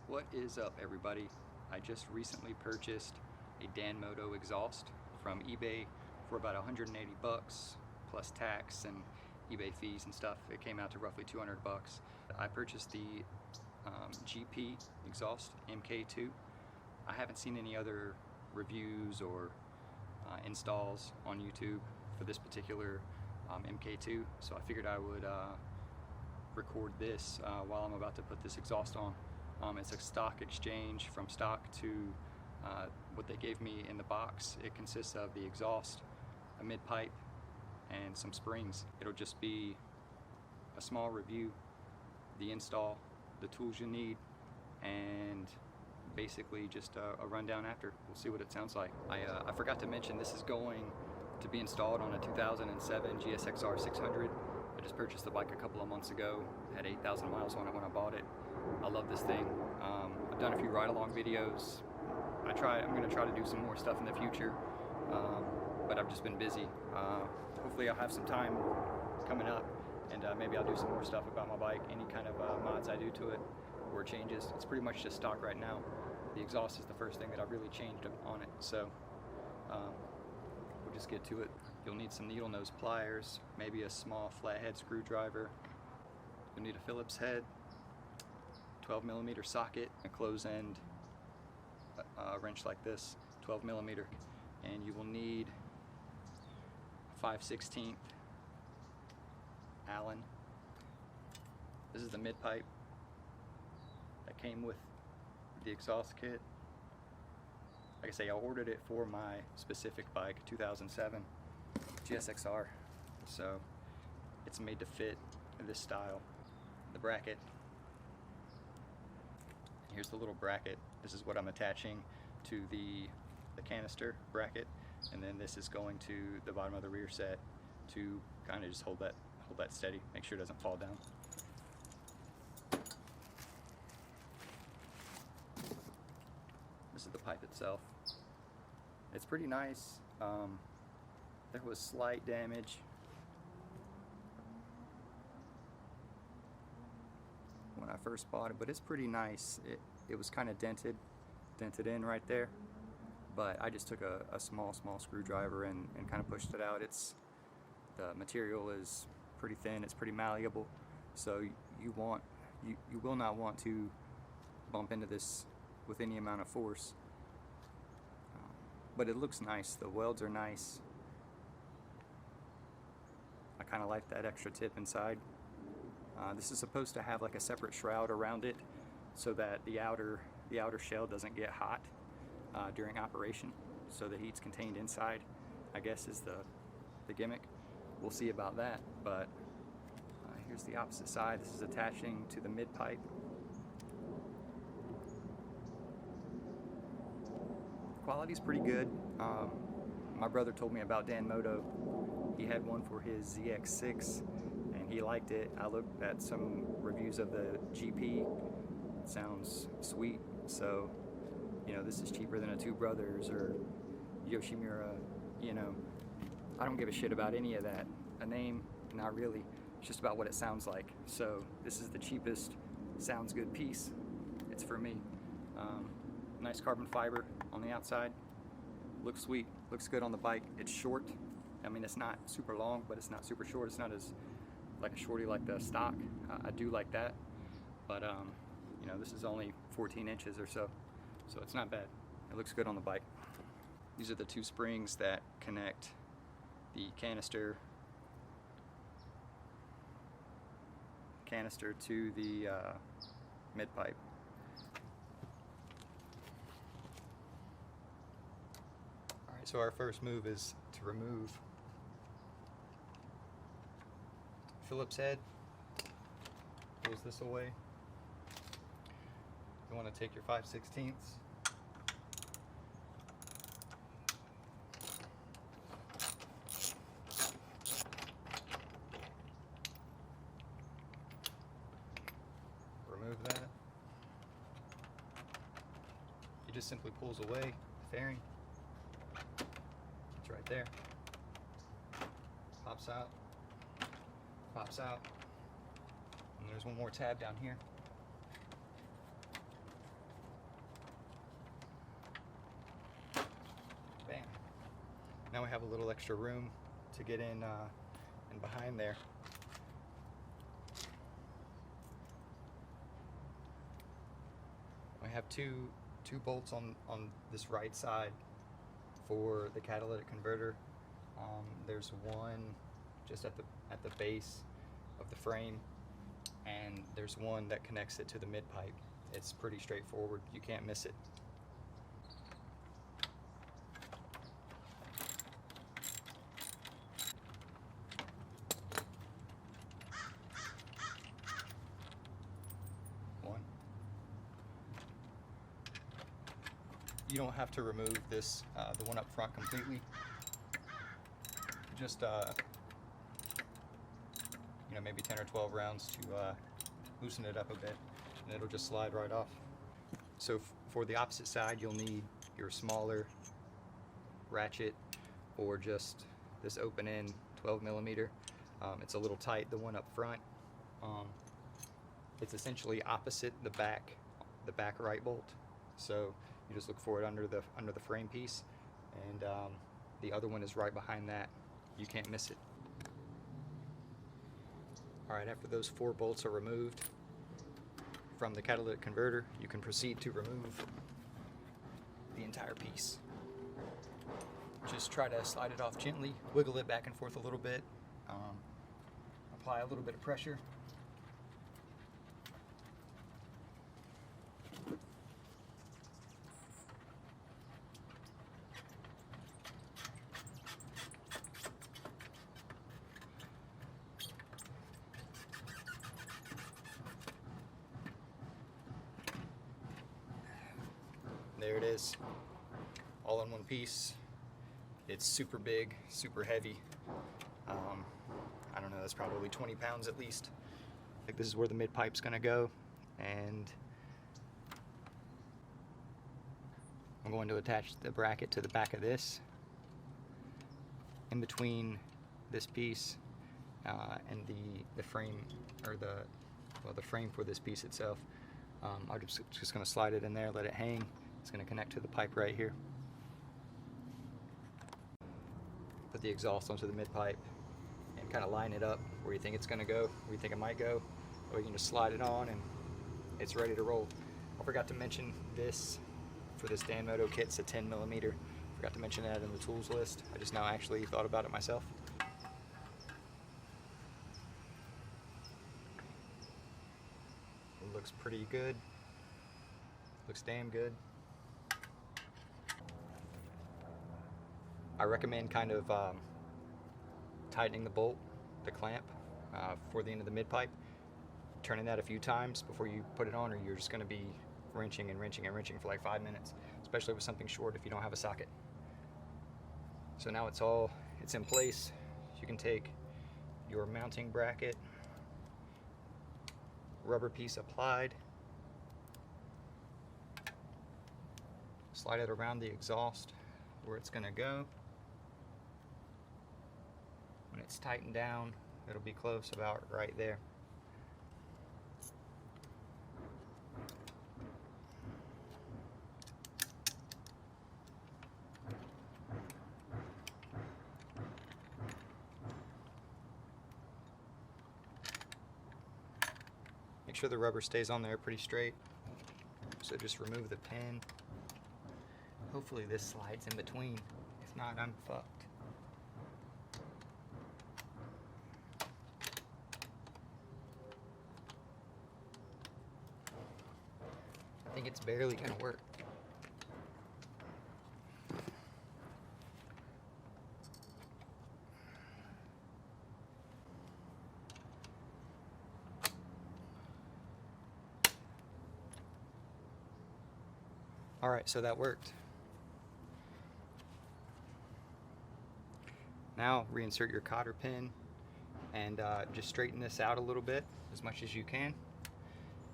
What is up, everybody? I just recently purchased a DanMoto exhaust from eBay for about 180 bucks plus tax and eBay fees and stuff. It came out to roughly 200 bucks. I purchased the GP exhaust Mk2. I haven't seen any other reviews or installs on YouTube for this particular Mk2, so I figured I would record this while I'm about to put this exhaust on. It's a stock exchange from stock to what they gave me in the box. It consists of the exhaust, a mid-pipe, and some springs. It'll just be a small review, the install, the tools you need, and basically just a rundown after. We'll see what it sounds like. I forgot to mention this is going to be installed on a 2007 GSX-R600. I just purchased the bike a couple of months ago. Had 8,000 miles on it when I bought it. I love this thing. I've done a few ride-along videos. I'm going to try to do some more stuff in the future, but I've just been busy. Hopefully I'll have some time coming up, and maybe I'll do some more stuff about my bike, any kind of mods I do to it or changes. It's pretty much just stock right now. The exhaust is the first thing that I've really changed on it, so we'll just get to it. You'll need some needle nose pliers, maybe a small flathead screwdriver. You'll need a Phillips head, 12mm socket, a close end wrench like this, 12mm, and you will need 5/16 Allen. This is the mid pipe that came with the exhaust kit. Like I say, I ordered it for my specific bike, 2007 GSX-R, so it's made to fit this style. The bracket. Here's the little bracket. This is what I'm attaching to the canister bracket, and then this is going to the bottom of the rear set to kind of just hold that steady, make sure it doesn't fall down. This is the pipe itself. It's pretty nice. There was slight damage when I first bought it, but it's pretty nice. It was kind of dented in right there, but I just took a small screwdriver and kind of pushed it out. The material is pretty thin, it's pretty malleable, so you will not want to bump into this with any amount of force. But it looks nice. The welds are nice. I kind of like that extra tip inside. This is supposed to have like a separate shroud around it so that the outer shell doesn't get hot during operation, so the heat's contained inside, I guess, is the gimmick. We'll see about that, but here's the opposite side. This is attaching to the mid pipe. Quality's pretty good. My brother told me about DanMoto. He had one for his ZX6 and he liked it. I looked at some reviews of the GP. It sounds sweet. So, you know, this is cheaper than a Two Brothers or Yoshimura. You know, I don't give a shit about any of that. A name, not really. It's just about what it sounds like. So this is the cheapest, sounds good piece. It's for me. Nice carbon fiber on the outside. Looks sweet. Looks good on the bike. It's short. I mean, it's not super long, but it's not super short. It's not as like a shorty like the stock. I do like that, but you know, this is only 14 inches or so, so it's not bad. It looks good on the bike. These are the two springs that connect the canister to the mid pipe. Alright, so our first move is to remove Phillips head. Pulls this away. You want to take your 5/16. Remove that. He just simply pulls away the fairing. It's right there. Pops out. Pops out. And there's one more tab down here. Now we have a little extra room to get in behind there. We have two bolts on this right side for the catalytic converter. There's one just at the base of the frame, and there's one that connects it to the mid pipe. It's pretty straightforward. You can't miss it. You don't have to remove this, the one up front completely. Just, you know, maybe 10 or 12 rounds to loosen it up a bit, and it'll just slide right off. So for the opposite side, you'll need your smaller ratchet, or just this open end 12 millimeter. It's a little tight, the one up front. It's essentially opposite the back right bolt. So you just look for it under the frame piece, and the other one is right behind that. You can't miss it. All right, after those 4 bolts are removed from the catalytic converter, you can proceed to remove the entire piece. Just try to slide it off gently, wiggle it back and forth a little bit, apply a little bit of pressure. There it is, all in one piece. It's super big, super heavy. I don't know, that's probably 20 pounds at least. I think this is where the mid pipe's gonna go, and I'm going to attach the bracket to the back of this. In between this piece and the frame, or the frame for this piece itself, I'm just gonna slide it in there, let it hang. It's going to connect to the pipe right here. Put the exhaust onto the mid pipe and kind of line it up where you think it's going to go, where you think it might go, or you can just slide it on and it's ready to roll. I forgot to mention this for this DanMoto kit. It's a 10 millimeter. Forgot to mention that in the tools list. I just now actually thought about it myself. It looks pretty good. Looks damn good. I recommend kind of tightening the bolt, the clamp, for the end of the mid pipe, turning that a few times before you put it on, or you're just going to be wrenching and wrenching and wrenching for like 5 minutes, especially with something short if you don't have a socket. So now it's in place. You can take your mounting bracket, rubber piece applied, slide it around the exhaust where it's going to go. When it's tightened down, it'll be close, about right there. Make sure the rubber stays on there pretty straight. So just remove the pin. Hopefully this slides in between. If not, I'm fucked. I think it's barely gonna work. All right, so that worked. Now reinsert your cotter pin and just straighten this out a little bit, as much as you can.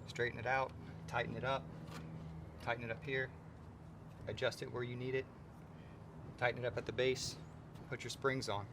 Straighten it out, tighten it up here, adjust it where you need it, tighten it up at the base, put your springs on.